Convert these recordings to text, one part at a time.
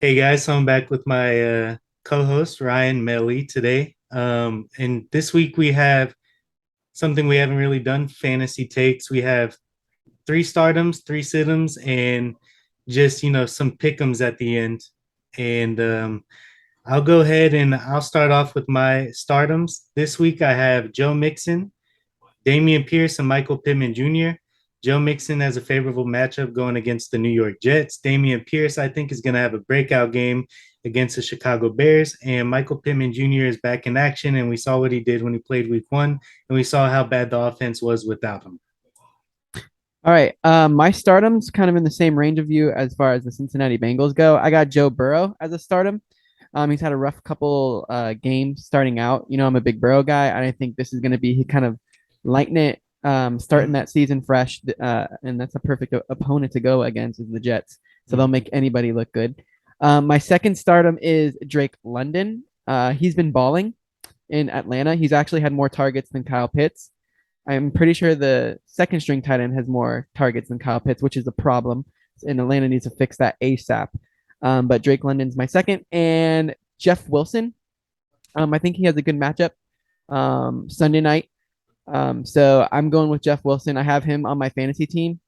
Hey guys, so I'm back with my co-host Ryan Melly today. And this week we have something we haven't really done, fantasy takes. We have three stardoms, three situms, and just some pick'ems at the end. And I'll go ahead and I'll start off with my stardoms. This week I have Joe Mixon, Damian Pierce, and Michael Pittman Jr. Joe Mixon has a favorable matchup going against the New York Jets. Damian Pierce, I think, is going to have a breakout game against the Chicago Bears. And Michael Pittman Jr. is back in action. And we saw what he did when he played week one. And we saw how bad the offense was without him. All right. My stardom's kind of in the same range of you as far as the Cincinnati Bengals go. I got Joe Burrow as a stardom. He's had a rough couple games starting out. I'm a big Burrow guy, and I think this is going to be he kind of lighten it, starting that season fresh. And that's a perfect opponent to go against is the Jets. So they'll make anybody look good. My second stardom is Drake London. He's been balling in Atlanta. He's actually had more targets than Kyle Pitts. I'm pretty sure the second string tight end has more targets than Kyle Pitts, which is a problem. And Atlanta needs to fix that ASAP. But Drake London's my second. And Jeff Wilson. I think he has a good matchup Sunday night. So I'm going with Jeff Wilson. I have him on my fantasy team.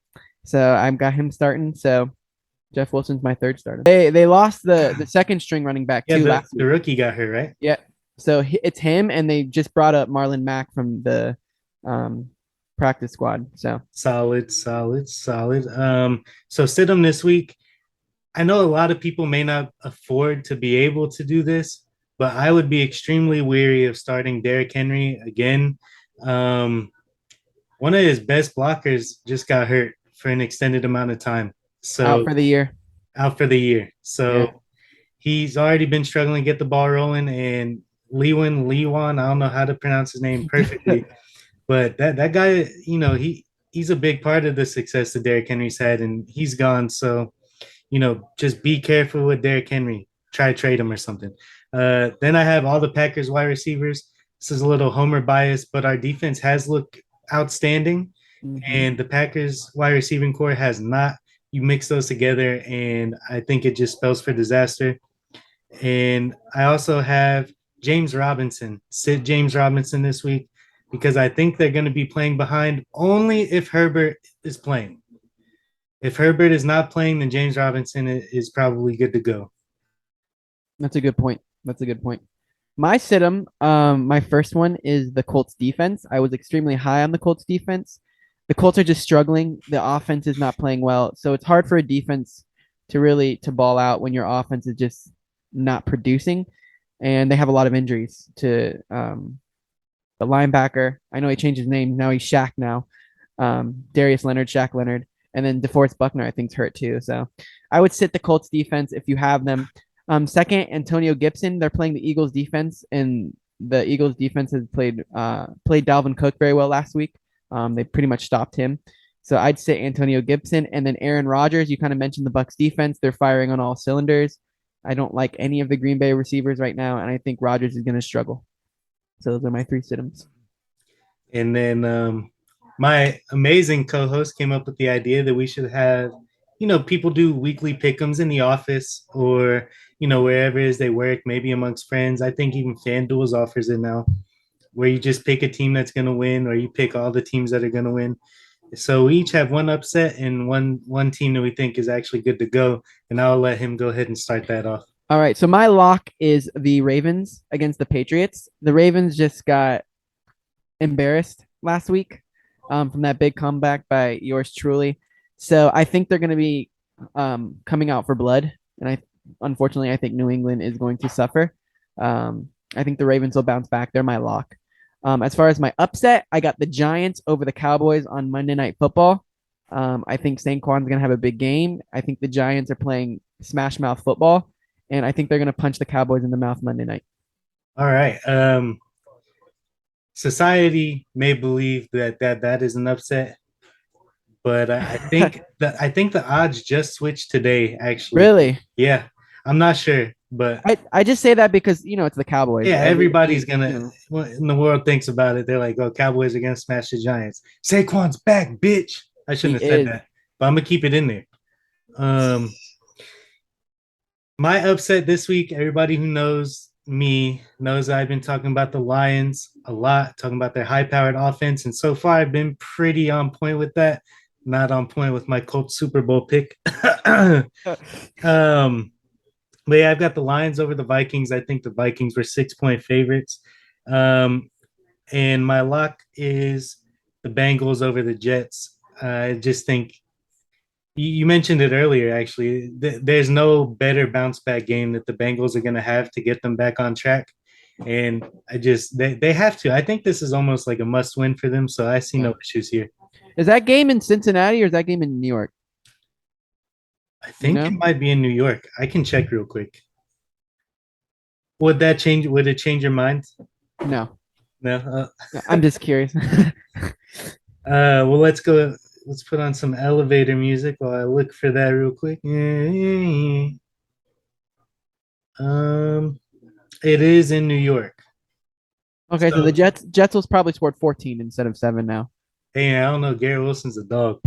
So I've got him starting. So Jeff Wilson's my third starter. They lost the second string running back Yeah, too the, last the week. rookie got hurt, right? Yeah. So it's him, and they just brought up Marlon Mack from the um, practice squad. So Solid, solid, solid. So sit him this week. I know a lot of people may not afford to be able to do this, but I would be extremely weary of starting Derrick Henry again. Um, One of his best blockers just got hurt for an extended amount of time. out So for the year. out for the year. Yeah. So he's already been struggling to get the ball rolling. And Lewan, I don't know how to pronounce his name perfectly, but that guy, he's a big part of the success that Derrick Henry's had, and he's gone. So just be careful with Derrick Henry. Try to trade him or something. Then I have all the Packers wide receivers. This is a little homer bias, but our defense has looked outstanding, Mm-hmm. and the Packers wide receiving core has not. You mix those together, and I think it just spells for disaster. And I also have James Robinson. Sit James Robinson this week because I think they're going to be playing behind only if Herbert is playing. If Herbert is not playing, then James Robinson is probably good to go. That's a good point. That's a good point. My situm, my first one is the Colts defense. I was extremely high on the Colts defense. The Colts are just struggling. The offense is not playing well, so it's hard for a defense to really to ball out when your offense is just not producing, and they have a lot of injuries to the linebacker. I know he changed his name. Now he's Shaq now. Darius Leonard, Shaq Leonard, and then DeForest Buckner, I think, is hurt too. So I would sit the Colts defense if you have them. Second, Antonio Gibson. They're playing the Eagles defense, and the Eagles defense has played Dalvin Cook very well last week. They pretty much stopped him. So I'd say Antonio Gibson, and then Aaron Rodgers. You kind of mentioned the Bucks defense; they're firing on all cylinders. I don't like any of the Green Bay receivers right now, and I think Rodgers is going to struggle. So those are my three situms. And then my amazing co-host came up with the idea that we should have, people do weekly pick'ems in the office or wherever it is they work, maybe amongst friends. I think even FanDuel's offers it now, where you just pick a team that's going to win, or you pick all the teams that are going to win. So we each have one upset and one team that we think is actually good to go, and I'll let him go ahead and start that off. All right. So my lock is the Ravens against the Patriots. The Ravens just got embarrassed last week from that big comeback by yours truly. So I think they're going to be coming out for blood. And unfortunately, I think New England is going to suffer. I think the Ravens will bounce back. They're my lock. As far as my upset, I got the Giants over the Cowboys on Monday Night Football. I think Saquon's going to have a big game. I think the Giants are playing smash mouth football, and I think they're going to punch the Cowboys in the mouth Monday night. All right. Society may believe that is an upset, but I think the odds just switched today. Actually, Really? yeah, I'm not sure, but I just say that because it's the Cowboys. yeah, Every everybody's team, gonna when the world thinks about it, they're like, "Oh, Cowboys are gonna smash the Giants." Saquon's back, bitch. I he shouldn't have said is. that, but I'm gonna keep it in there. Um, My upset this week, everybody who knows me knows I've been talking about the Lions a lot, talking about their high powered offense. And so far, I've been pretty on point with that. Not on point with my Colts Super Bowl pick. um, but yeah, I've got the Lions over the Vikings. I think the Vikings were 6 point favorites. Um, and my lock is the Bengals over the Jets. I just think you mentioned it earlier, actually. There's no better bounce back game that the Bengals are going to have to get them back on track. And they have to. I think this is almost like a must win for them. So I see Yeah. no issues here. Is that game in Cincinnati or is that game in New York? I You think it know? might be in New York. I can check real quick. Would that change? Would it change your mind? No. No. No, I'm just curious. Well, let's go. Let's put on some elevator music while I look for that real quick. Um, it is in New York. Okay, so the So, Jets will probably scored 14 instead of 7 now. hey, I don't know. Garrett Wilson's a dog.